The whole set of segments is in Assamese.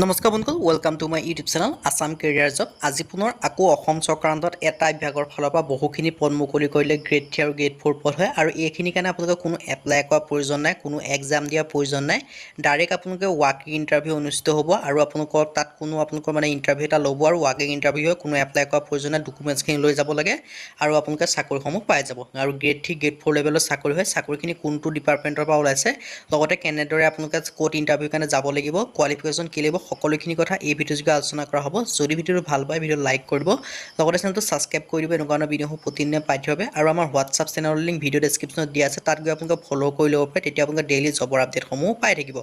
নমস্কাৰ বন্ধু welcome to my YouTube channel Assam career job. আজি পুনৰ আকৌ অসম চৰকাৰৰ আণ্ডাৰত এটা বিভাগৰ ফালৰ পৰা বহুখিনি পদ মুকলি কৰিলে গ্ৰেড 3 আৰু গ্ৰেড 4 পদ হয় আৰু এইখিনিৰ কাৰণে আপোনালোকে কোনো এপ্লাই কৰাৰ প্ৰয়োজন নাই, কোনো এক্সাম দিয়াৰ প্ৰয়োজন নাই। ডাইৰেক্ট আপোনালোকে ৱাকিং ইণ্টাৰভিউ অনুষ্ঠিত হ'ব আৰু আপোনালোকৰ তাত কোনো আপোনালোকৰ ইণ্টাৰভিউ এটা ল'ব আৰু ৱাকিং ইণ্টাৰভিউ হয়, কোনো এপ্লাই কৰাৰ প্ৰয়োজন নাই। ডকুমেণ্টছখিনি লৈ যাব লাগে আৰু আপোনালোকে চাকৰিসমূহ পাই যাব। আৰু গ্ৰেড 3 গ্ৰেড 4 লেভেলৰ চাকৰি হয়। চাকৰিখিনি কোনটো ডিপাৰ্টমেণ্টৰ পৰা ওলাইছে, লগতে কেনেদৰে আপোনালোকে ক'ত ইণ্টাৰভিউৰ কাৰণে যাব লাগিব, কোৱালিফিকেশ্যন কি লাগিব, সকলোখিনি কথা এই ভিডিঅ'যোগে আলোচনা কৰা হ'ব। যদি ভিডিঅ'টো ভাল পায় ভিডিঅ' লাইক কৰি দিব, লগতে চেনেলটো ছাবস্ক্ৰাইব কৰি দিব এনেকুৱা ধৰণৰ ভিডিঅ'সমূহ প্ৰতিদিনে পাই থাকিব। আৰু আমাৰ হোৱাটছআপ চেনেলৰ লিংক ভিডিঅ' ডেছক্ৰিপশ্যনত দিয়া আছে, তাত গৈ আপোনালোকে ফ'ল' কৰি ল'ব পাৰে। তেতিয়া আপোনালোকে ডেইলি জবৰ আপডেটসমূহ পাই থাকিব।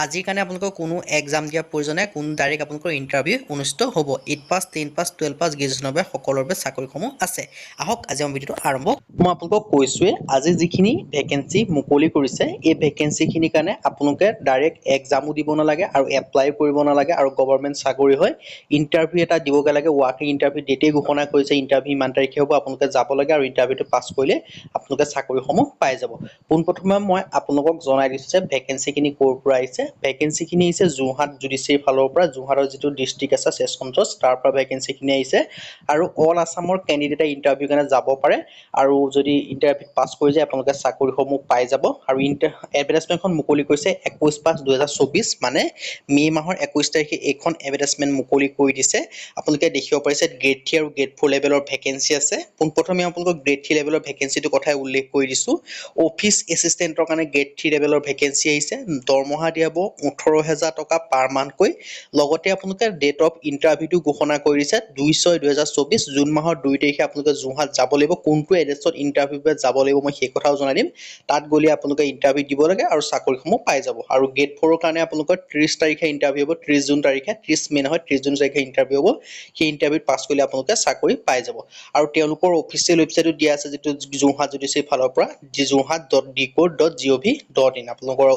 আজিৰ কাৰণে আপোনালোকৰ কোনো এক্সাম দিয়াৰ প্ৰয়োজন নাই, কোনো ডাইৰেক্ট আপোনালোকৰ ইণ্টাৰভিউ অনুষ্ঠিত হ'ব। 8 পাছ 10 পাছ 12 পাছ গ্ৰেজুৱেশ্যনৰ বাবে সকলোৰে বাবে চাকৰিসমূহ আছে। আহক আজি আমাৰ ভিডিঅ'টো আৰম্ভ। মই আপোনালোকক কৈছোঁৱে আজি যিখিনি ভেকেঞ্চি মুকলি কৰিছে, এই ভেকেঞ্চিখিনিৰ কাৰণে আপোনালোকে ডাইৰেক্ট এক্সামো দিব নালাগে আৰু এপ্লাই কৰিব নালাগে আৰু গভৰ্ণমেণ্ট চাকৰি হয়। ইণ্টাৰভিউ এটা দিবগৈ লাগে, ৱাকিং ইণ্টাৰভিউ ডেটেই ঘোষণা কৰিছে, ইণ্টাৰভিউ ইমান তাৰিখে হ'ব, আপোনালোকে যাব লাগে আৰু ইণ্টাৰভিউটো পাছ কৰিলে আপোনালোকে চাকৰিসমূহ পাই যাব। পোনপ্ৰথমে মই আপোনালোকক জনাই দিছোঁ যে ভেকেঞ্চিখিনি ক'ৰ পৰা আহিছে। ভেকেঞ্চিখিনি আহিছে যোৰহাট জুডিচিয়াৰী ফালৰ পৰা, যোৰহাটৰ যিটো ডিষ্ট্ৰিক্ট আছে ছেছন জজ, তাৰ পৰা ভেকেঞ্চিখিনি আহিছে আৰু অল আছামৰ কেণ্ডিডেটে ইণ্টাৰভিউৰ কাৰণে যাব পাৰে আৰু যদি ইণ্টাৰভিউত পাছ কৰি যায় আপোনালোকে চাকৰিসমূহ পাই যাব। আৰু এডভাৰটাইজমেণ্টখন মুকলি কৰিছে 21/5/2024 মানে মে' মাহৰ 21 তাৰিখে এইখন এডভাৰটাইজমেণ্ট মুকলি কৰি দিছে। আপোনালোকে দেখিব পাৰিছে গ্ৰেড 3 আৰু গ্ৰেড 4 লেভেলৰ ভেকেঞ্চি আছে। পোনপ্ৰথমে আপোনালোকক গ্ৰেড 3 লেভেলৰ ভেকেঞ্চিটোৰ কথাই উল্লেখ কৰি দিছোঁ। অফিচ এছিষ্টেণ্টৰ কাৰণে গ্ৰেড 3 লেভেলৰ ভেকেঞ্চি আহিছে। দৰমহা দিয়াব 18,000 টকা পাৰ মান্থকৈ। লগতে আপোনালোকে ডেট অফ ইণ্টাৰভিউটো ঘোষণা কৰি দিছে 2/6/2024 জুন মাহৰ 2 তাৰিখে আপোনালোকে যোৰহাট যাব লাগিব। কোনটো এড্ৰেছত ইণ্টাৰভিউৰ বাবে যাব লাগিব মই সেই কথাও জনাই দিম। তাত গ'লে আপোনালোকে ইণ্টাৰভিউ দিব লাগে আৰু চাকৰিসমূহ পাই যাব। আৰু গ্ৰেড 4ৰ কাৰণে আপোনালোকৰ 30 তাৰিখে ইণ্টাৰভিউ হ'ব, 30 জুন তাৰিখে, 30 মে' নহয় 30 জুন তাৰিখে ইণ্টাৰভিউ হ'ব। সেই ইণ্টাৰভিউত পাছ কৰিলে আপোনালোকে চাকৰি পাই যাব। আৰু তেওঁলোকৰ অফিচিয়েল ৱেবছাইটো দিয়া আছে যিটো যোৰহাট জুডিচিয়াৰী ফালৰ পৰা, joৰহাট.dcode.gov.in। আপোনালোকৰ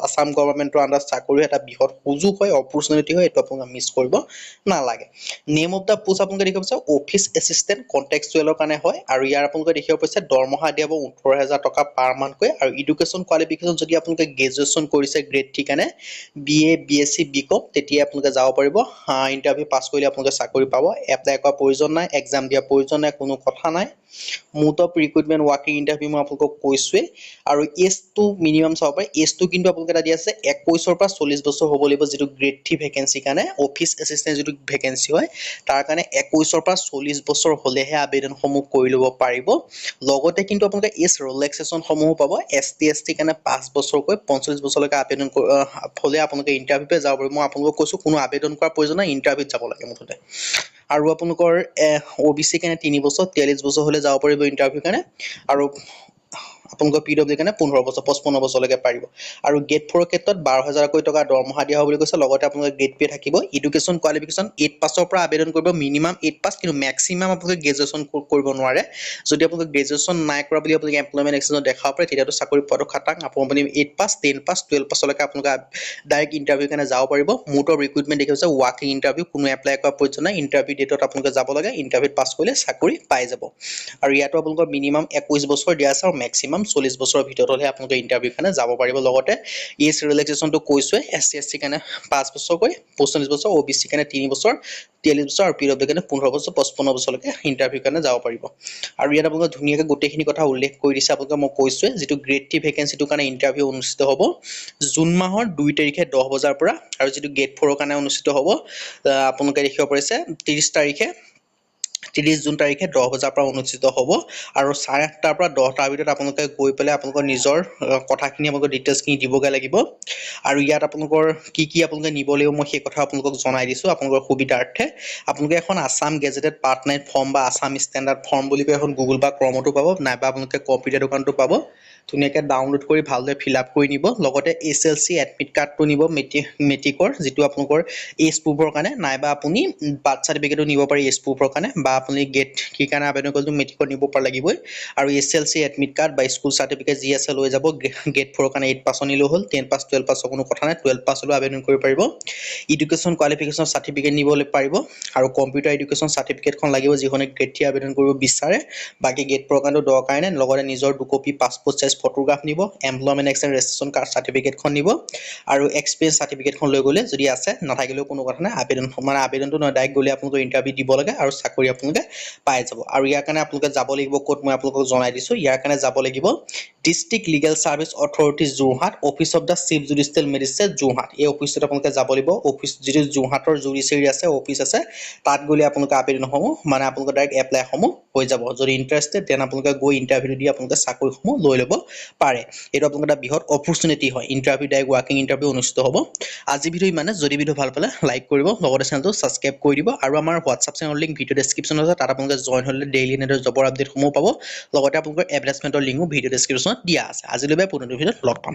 আছাম গভৰ্ণমেণ্টৰ আণ্ডাৰত চাকৰি এটা বৃহৎ সুযোগ হয়, অপৰচুনিটি হয়, এইটো আপোনালোকে মিছ কৰিব নালাগে। নেম অফ দ্য পোষ্ট আপোনালোকে দেখিব পাইছে অফিচ এছিষ্টেণ্ট কণ্টেক্সচুৱেলৰ কাৰণে হয় আৰু ইয়াৰ আপোনালোকে দেখিব পাইছে দৰমহা দিয়াব 18,000 টকা পাৰ মান্থকৈ। আৰু এডুকেশ্যন কোৱালিফিকেশ্যন যদি আপোনালোকে গ্ৰেজুৱেশ্যন কৰিছে গ্ৰেড 3 কাৰণে BA BSc BCom তেতিয়া আপোনালোকে যাব পাৰিব। ইণ্টাৰভিউ পাছ কৰিলে আপোনালোকে চাকৰি পাব। এপ্লাই কৰাৰ প্ৰয়োজন নাই, এক্সাম দিয়াৰ প্ৰয়োজন নাই, কোনো কথা নাই। মুড অফ ৰিক্ৰুইটমেণ্ট ৱাকিং ইণ্টাৰভিউ মই আপোনালোকক কৈছোৱেই। আৰু এজটো মিনিমাম চাব পাৰে, এজটো কিন্তু আপোনালোকে এটা দিয়া আছে 21 পৰা 40 বছৰ হ'ব লাগিব। যিটো গ্ৰেড 3 ভেকেঞ্চিৰ কাৰণে অফিচ এছিষ্টেণ্ট যিটো ভেকেঞ্চি হয় তাৰ কাৰণে 21 পৰা 40 বছৰ হ'লেহে আবেদনসমূহ কৰি ল'ব পাৰিব। লগতে কিন্তু আপোনালোকে এজ ৰিলেক্সেশ্যনসমূহো পাব। ST ST কাৰণে 5 বছৰকৈ 45 বছৰলৈকে আবেদন হ'লে আপোনালোকে ইণ্টাৰভিউতে যাব পাৰিব। মই আপোনালোকক কৈছোঁ কোনো আবেদন কৰাৰ প্ৰয়োজন নাই, ইণ্টাৰভিউত যাব লাগে মুঠতে। আৰু আপোনালোকৰ OBC কাৰণে 3 বছৰ, 43 বছৰ হ'লে যাব পাৰিব ইণ্টাৰভিউৰ কাৰণে। আৰু আপোনালোকৰ PWD কাৰণে 15 বছৰ 55 বছৰলৈকে পাৰিব। আৰু গ্ৰেড 4ৰ ক্ষেত্ৰত 12,000কৈ টকা দৰমহা দিয়া হ'ব বুলি কৈছে। লগতে আপোনালোকৰ গ্ৰেড পে থাকিব। এডুকেশ্যন কোৱালিফিকেশ্যন 8 পাছৰ পৰা আবেদন কৰিব, মিনিমাম 8 পাছ, কিন্তু মেক্সিমাম আপোনালোকে গ্ৰেজুৱেশ্যন কৰিব নোৱাৰে। যদি আপোনালোকে গ্ৰেজুৱেশ্যন নাই কৰা বুলি আপোনালোকে এমপ্লয়মেণ্ট এক্সচেঞ্জত দেখাব পাৰে তেতিয়াতো চাকৰি পোৱাটো খাটাং। আপুনি 8 পাছ 10 পাছ 12 পাছলৈকে আপোনালোকে ডাইৰেক্ট ইণ্টাৰভিউৰ কাৰণে যাব পাৰিব। মুড অফ ৰিক্ৰুইটমেণ্ট দেখিছে ৱাকিং ইণ্টাৰভিউ, কোনো এপ্লাই কৰাৰ প্ৰয়োজন নাই। ইণ্টাৰভিউ ডেটত আপোনালোকে যাব লাগে, ইণ্টাৰভিউত পাছ কৰিলে চাকৰি পাই যাব। আৰু ইয়াতো আপোনালোকৰ মিনিমাম 21 বছৰ দিয়া আছে আৰু মেক্সিমাম 40 বছৰৰ ভিতৰত হ'লে আপোনালোকে ইণ্টাৰভিউৰ কাৰণে যাব পাৰিব। লগতে এজ ৰিলেক্সেশ্যনটো কৈছোৱে, SC ST কাৰণে 5 বছৰকৈ 45 বছৰ, OBC কাৰণে 3 বছৰ 43 বছৰ আৰু PWD কাৰণে 15 বছৰ 55 বছৰলৈকে ইণ্টাৰভিউৰ কাৰণে যাব পাৰিব। আৰু ইয়াত আপোনালোকে ধুনীয়াকৈ গোটেইখিনি কথা উল্লেখ কৰি দিছে। আপোনালোকে মই কৈছোৱে যিটো গ্ৰেড 3 ভেকেঞ্চিটোৰ কাৰণে ইণ্টাৰভিউ অনুষ্ঠিত হ'ব জুন মাহৰ 2 তাৰিখে 10 বজাৰ পৰা। আৰু যিটো গ্ৰেড 4ৰ কাৰণে অনুষ্ঠিত হ'ব আপোনালোকে দেখিব পাৰিছে 30 জুন তাৰিখে 10 বজাৰ পৰা অনুষ্ঠিত হ'ব। আৰু 8:30 পৰা 10টাৰ ভিতৰত আপোনালোকে গৈ পেলাই আপোনালোকৰ নিজৰ কথাখিনি আপোনালোকৰ ডিটেইলছখিনি দিবগৈ লাগিব। আৰু ইয়াত আপোনালোকৰ কি আপোনালোকে নিব লাগিব মই সেই কথা আপোনালোকক জনাই দিছোঁ আপোনালোকৰ সুবিধাৰ্থে। আপোনালোকে এখন আছাম গেজেটেড পাৰ্টনাইট ফৰ্ম বা আছাম ষ্টেণ্ডাৰ্ড ফৰ্ম বুলি কৈ এখন গুগল বা ক্ৰমতো পাব, নাইবা আপোনালোকে কম্পিউটাৰ দোকানতো পাব। ধুনীয়াকৈ ডাউনলোড কৰি ভালদৰে ফিল আপ কৰি নিব। লগতে SLC এডমিট কাৰ্ডটো নিব, মেট্ৰিকৰ যিটো আপোনালোকৰ এজ প্ৰুফৰ কাৰণে, নাইবা আপুনি বাৰ্থ চাৰ্টিফিকেটো নিব পাৰি এজ প্ৰুফৰ কাৰণে, বা আপুনি গ্ৰেড 3 কাৰণে আবেদন কৰিলেতো মেট্ৰিকত নিব পৰা লাগিবই। আৰু SLC এডমিট কাৰ্ড বা স্কুল চাৰ্টিফিকেট যি আছে লৈ যাব। গ্ৰেড 4ৰ কাৰণে 8 পাছ নিলেও হ'ল, 10 পাছ 12 পাছৰ কোনো কথা নাই, 12 পাছ হ'লেও আবেদন কৰিব পাৰিব। এডুকেশ্যন কোৱালিফিকেশ্যন চাৰ্টিফিকেট নিবলৈ পাৰিব আৰু কম্পিউটাৰ এডুকেশ্যন চাৰ্টিফিকেটখন লাগিব যিখনে গ্ৰেড 3 আবেদন কৰিব বিচাৰে বাকি গেট ফ'ৰ কাৰণেও দৰকাৰ নাই লগতে নিজৰ 2 কপি পাছপোৰ্ট সাইজ ফটোগ্ৰাফ নিব এমপ্লয়মেণ্ট এক্সচেঞ্জ ৰেজিষ্ট্ৰেশ্যন কাৰ্ড চাৰ্টিফিকেটখন নিব আৰু এক্সপিৰিয়েন্স চাৰ্টিফিকেটখন লৈ গ'লে যদি আছে নাথাকিলেও কোনো কথা নাই আবেদনটো নহয় ডাইৰেক্ট গ'লে আপোনালোকে ইণ্টাৰভিউ দিব লাগে আৰু চাকৰি আপোনালোকে পাই যাব আৰু ইয়াৰ কাৰণে আপোনালোকে যাব লাগিব ক'ত মই আপোনালোকক জনাই দিছোঁ ইয়াৰ কাৰণে যাব লাগিব district legal service authority Jorhat office of the chief judicial magistrate Jorhat এই অফিচটোত আপোনালোকে যাব লাগিব অফিচ যিটো যোৰহাটৰ জুডিচিয়াৰী আছে অফিচ আছে তাত গ'লে আপোনালোকে আবেদনসমূহ মানে আপোনালোকে ডাইৰেক্ট এপ্লাইসমূহ হৈ যাব যদি ইণ্টাৰেষ্টেড দেন আপোনালোকে গৈ ইণ্টাৰভিউ দি আপোনালোকে চাকৰিসমূহ লৈ ল'ব পাৰে এইটো আপোনালোকৰ এটা বৃহৎ অপৰচুনিটি হয় ইণ্টাৰভিউ ডাইৰেক্ট ৱাৰ্কিং ইণ্টাৰভিউ অনুষ্ঠিত হ'ব আজি ভিডিঅ' ইমানে যদি ভিডিঅ' ভাল পালে লাইক কৰিব লগতে চেনেলটো ছাবস্ক্ৰাইব কৰি দিব আৰু আমাৰ হোৱাটছআপ চেনেলৰ লিংক ভিডিঅ' ডেছক্ৰিপশ্যনত আছে তাত আপোনালোকে জইন হ'লে ডেইলি এনেদৰে জবৰ আপডেটসমূহ পাব লগতে আপোনালোকৰ এডভাৰটাইজমেণ্টৰ লিংকো ভিডিঅ' ডেছক্ৰিপশ্যনত দিয়া আছে আজিলৈ পুনৰ ভিডিঅ'ত লগ পাম